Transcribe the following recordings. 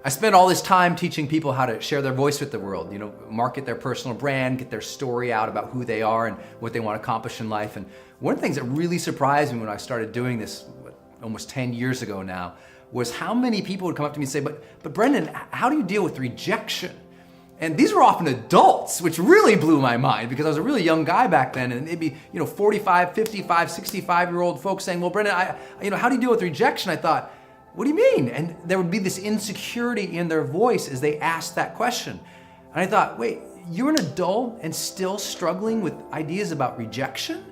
I spent all this time teaching people how to share their voice with the world, market their personal brand, get their story out about who they are and what they want to accomplish in life. And one of the things that really surprised me when I started doing this almost 10 years ago now was how many people would come up to me and say, but Brendon, how do you deal with rejection? And these were often adults, which really blew my mind because I was a really young guy back then, and it'd be 45, 55, 65-year-old folks saying, well, Brendon, how do you deal with rejection? I thought, what do you mean? And there would be this insecurity in their voice as they asked that question. And I thought, wait, you're an adult and still struggling with ideas about rejection?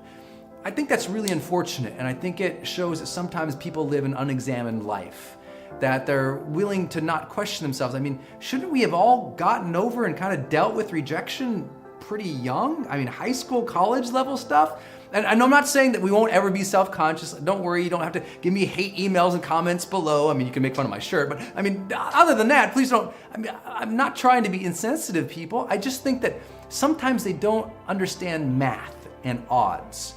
I think that's really unfortunate, and I think it shows that sometimes people live an unexamined life, that they're willing to not question themselves. I mean, shouldn't we have all gotten over and kind of dealt with rejection pretty young? I mean, high school, college level stuff? And I'm not saying that we won't ever be self-conscious. Don't worry, you don't have to give me hate emails and comments below. I mean, you can make fun of my shirt, but I mean, other than that, please don't. I mean, I'm not trying to be insensitive, people. I just think that sometimes they don't understand math and odds.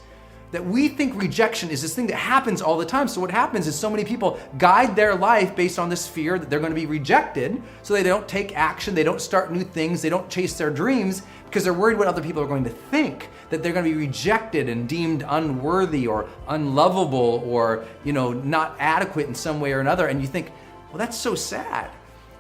That we think rejection is this thing that happens all the time. So what happens is so many people guide their life based on this fear that they're going to be rejected, so they don't take action, they don't start new things, they don't chase their dreams because they're worried what other people are going to think, that they're going to be rejected and deemed unworthy or unlovable or, not adequate in some way or another. And you think, well, that's so sad.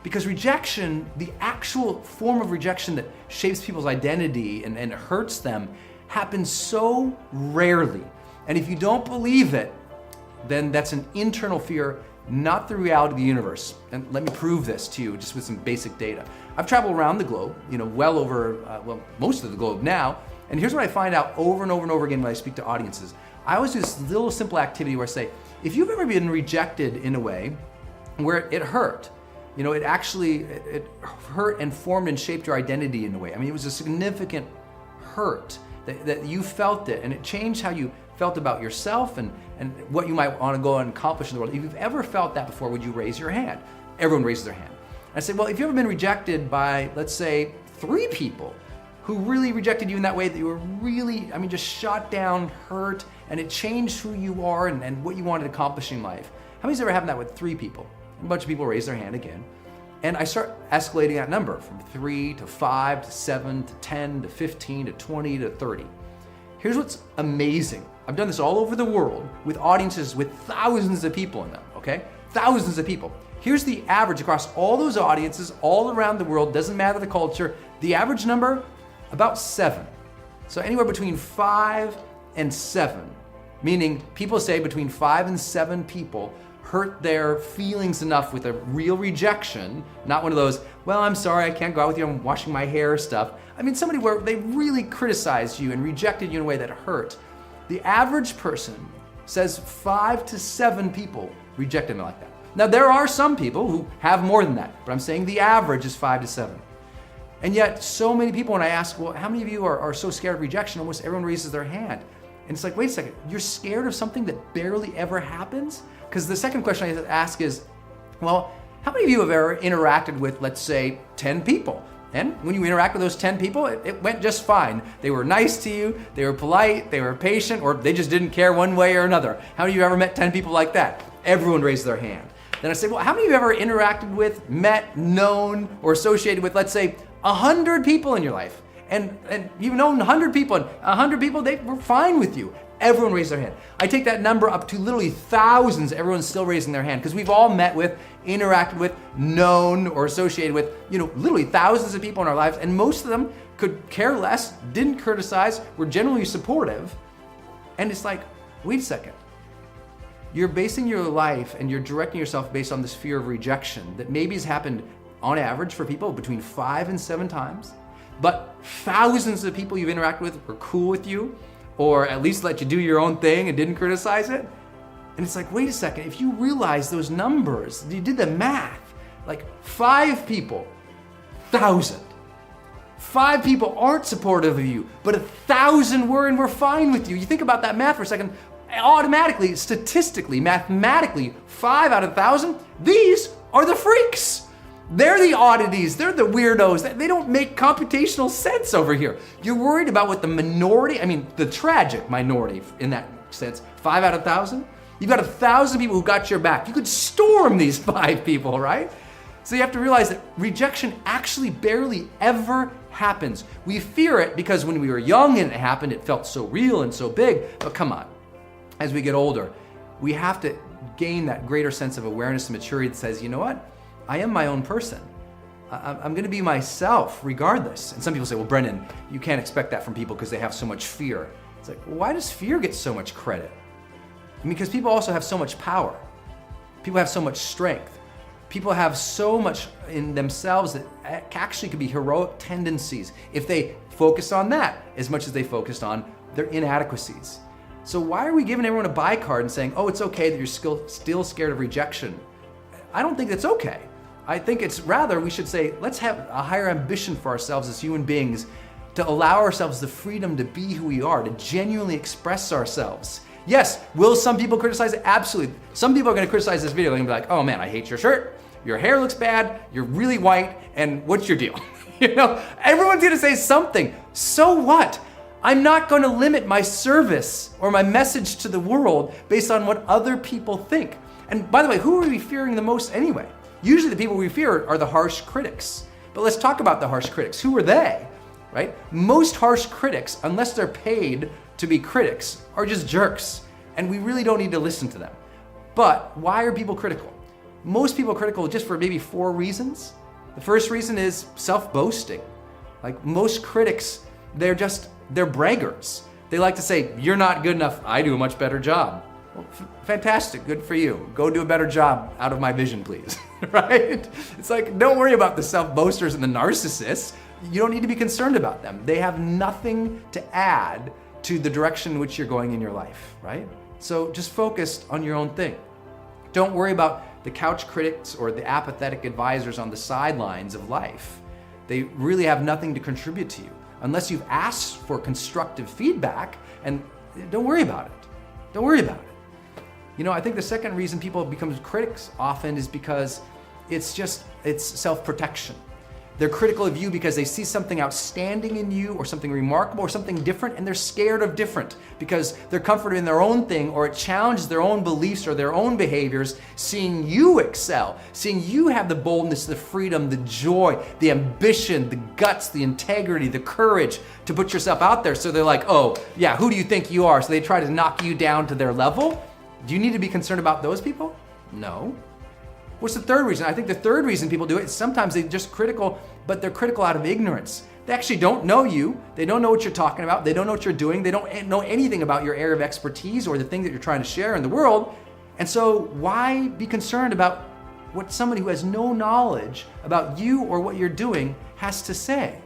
Because rejection, the actual form of rejection that shapes people's identity and hurts them, happens so rarely. And if you don't believe it, then that's an internal fear, not the reality of the universe. And let me prove this to you just with some basic data. I've traveled around the globe, well over, most of the globe now. And here's what I find out over and over and over again when I speak to audiences. I always do this little simple activity where I say, if you've ever been rejected in a way where it hurt, it hurt and formed and shaped your identity in a way. I mean, it was a significant hurt that you felt it, and it changed how you felt about yourself and what you might want to go and accomplish in the world. If you've ever felt that before, would you raise your hand? Everyone raises their hand. I say, well, if you've ever been rejected by, let's say, 3 people who really rejected you in that way, that you were really, just shot down, hurt, and it changed who you are and what you wanted to accomplish in life. How many's ever happened that with 3 people? A bunch of people raise their hand again. And I start escalating that number from 3 to 5 to 7 to 10 to 15 to 20 to 30. Here's what's amazing. I've done this all over the world with audiences with thousands of people in them, okay? Thousands of people. Here's the average across all those audiences all around the world, doesn't matter the culture, the average number, about 7. So anywhere between 5 and 7, meaning people say between 5 and 7 people hurt their feelings enough with a real rejection, not one of those, well, I'm sorry, I can't go out with you, I'm washing my hair stuff. Somebody where they really criticized you and rejected you in a way that hurt. The average person says 5 to 7 people rejected me like that. Now, there are some people who have more than that, but I'm saying the average is 5 to 7. And yet, so many people, when I ask, well, how many of you are so scared of rejection, almost everyone raises their hand. And it's like, wait a second, you're scared of something that barely ever happens? Because the second question I ask is, well, how many of you have ever interacted with, let's say, 10 people? And when you interact with those 10 people, it went just fine. They were nice to you, they were polite, they were patient, or they just didn't care one way or another. How many of you have ever met 10 people like that? Everyone raised their hand. Then I say, well, how many of you have ever interacted with, met, known, or associated with, let's say, 100 people in your life? And you've known 100 people, and 100 people, they were fine with you. Everyone raised their hand. I take that number up to literally thousands. Everyone's still raising their hand because we've all met with, interacted with, known, or associated with, literally thousands of people in our lives, and most of them could care less, didn't criticize, were generally supportive. And it's like, wait a second. You're basing your life and you're directing yourself based on this fear of rejection that maybe has happened on average for people between 5 and 7 times, but thousands of people you've interacted with were cool with you, or at least let you do your own thing and didn't criticize it. And it's like, wait a second, if you realize those numbers, you did the math, like 5 people, 1,000. 5 people aren't supportive of you, but 1,000 were and were fine with you. You think about that math for a second, automatically, statistically, mathematically, 5 out of 1,000, these are the freaks. They're the oddities, they're the weirdos. They don't make computational sense over here. You're worried about what the minority, the tragic minority in that sense, 5 out of 1,000? You've got 1,000 people who got your back. You could storm these 5 people, right? So you have to realize that rejection actually barely ever happens. We fear it because when we were young and it happened, it felt so real and so big. But come on, as we get older, we have to gain that greater sense of awareness and maturity that says, you know what? I am my own person. I'm going to be myself regardless. And some people say, well, Brendon, you can't expect that from people because they have so much fear. It's like, well, why does fear get so much credit? I mean, because people also have so much power. People have so much strength. People have so much in themselves that actually could be heroic tendencies if they focus on that as much as they focused on their inadequacies. So why are we giving everyone a buy card and saying, oh, it's okay that you're still scared of rejection? I don't think that's okay. I think it's rather we should say, let's have a higher ambition for ourselves as human beings to allow ourselves the freedom to be who we are, to genuinely express ourselves. Yes, will some people criticize it? Absolutely. Some people are going to criticize this video and be like, oh man, I hate your shirt. Your hair looks bad. You're really white. And what's your deal? Everyone's going to say something. So what? I'm not going to limit my service or my message to the world based on what other people think. And by the way, who are we fearing the most anyway? Usually the people we fear are the harsh critics. But let's talk about the harsh critics. Who are they? Right? Most harsh critics, unless they're paid to be critics, are just jerks. And we really don't need to listen to them. But why are people critical? Most people are critical just for maybe 4 reasons. The first reason is self-boasting. Like most critics, they're braggarts. They like to say, you're not good enough, I do a much better job. Well, fantastic, good for you. Go do a better job out of my vision, please, right? It's like, don't worry about the self-boasters and the narcissists. You don't need to be concerned about them. They have nothing to add to the direction in which you're going in your life, right? So just focus on your own thing. Don't worry about the couch critics or the apathetic advisors on the sidelines of life. They really have nothing to contribute to you unless you've asked for constructive feedback, and don't worry about it. Don't worry about it. I think the second reason people become critics often is because it's self-protection. They're critical of you because they see something outstanding in you or something remarkable or something different, and they're scared of different because they're comforted in their own thing, or it challenges their own beliefs or their own behaviors, seeing you excel, seeing you have the boldness, the freedom, the joy, the ambition, the guts, the integrity, the courage to put yourself out there. So they're like, oh, yeah, who do you think you are? So they try to knock you down to their level. Do you need to be concerned about those people? No. What's the third reason? I think the third reason people do it is sometimes they're just critical, but they're critical out of ignorance. They actually don't know you. They don't know what you're talking about. They don't know what you're doing. They don't know anything about your area of expertise or the thing that you're trying to share in the world. And so why be concerned about what somebody who has no knowledge about you or what you're doing has to say?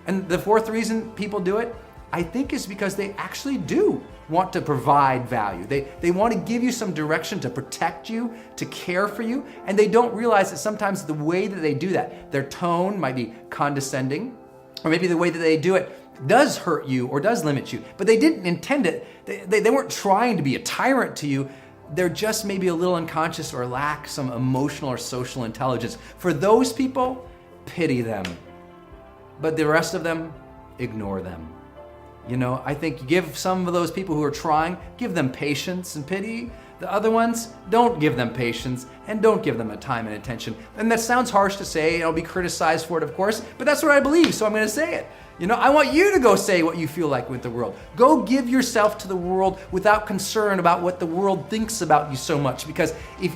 And the fourth reason people do it, I think, is because they actually do want to provide value. They want to give you some direction to protect you, to care for you, and they don't realize that sometimes the way that they do that, their tone might be condescending, or maybe the way that they do it does hurt you or does limit you, but they didn't intend it. They weren't trying to be a tyrant to you. They're just maybe a little unconscious or lack some emotional or social intelligence. For those people, pity them. But the rest of them, ignore them. I think give some of those people who are trying, give them patience and pity. The other ones, don't give them patience and don't give them a time and attention. And that sounds harsh to say, and I'll be criticized for it, of course, but that's what I believe, so I'm going to say it. I want you to go say what you feel like with the world. Go give yourself to the world without concern about what the world thinks about you so much, because if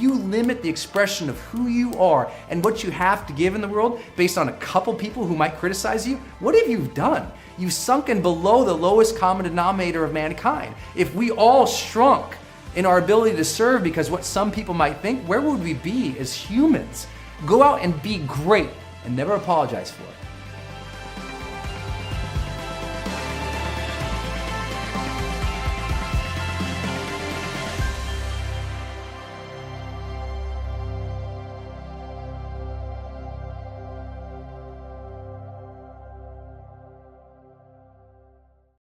you limit the expression of who you are and what you have to give in the world based on a couple people who might criticize you, what have you done? You've sunken below the lowest common denominator of mankind. If we all shrunk in our ability to serve because what some people might think, where would we be as humans? Go out and be great and never apologize for it.